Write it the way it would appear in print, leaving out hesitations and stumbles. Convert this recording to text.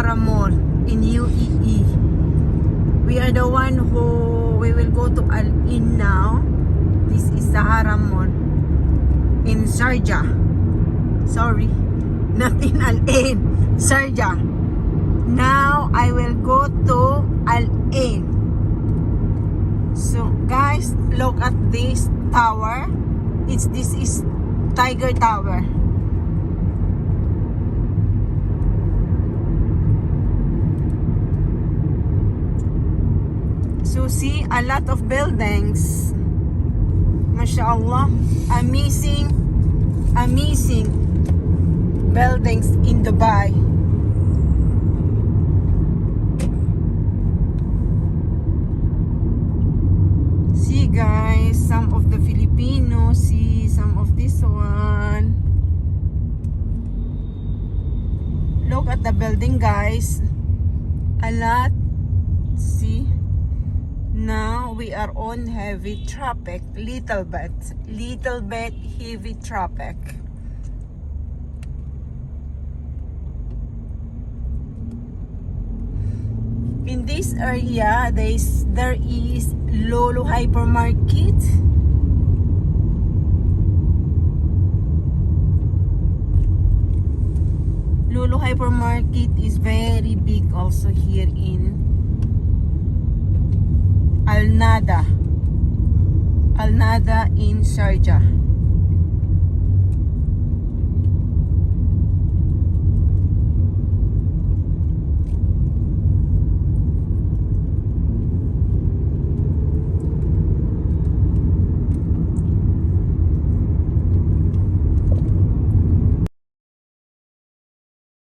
Sahara Mall in UAE. We are the one who we will go to Al Ain now. This is Sahara Mall in Sharjah. Sorry, not in Al Ain, Sharjah. Now I will go to Al Ain. So guys, look at this tower. This is Tiger Tower. So see, a lot of buildings. MashaAllah, amazing buildings in Dubai. See guys, some of the Filipinos, see some of this one. Look at the building guys, a lot. See, now we are on heavy traffic, little bit heavy traffic. In this area, there is Lulu Hypermarket. Lulu Hypermarket is very big also here in Al Nada in Sharjah.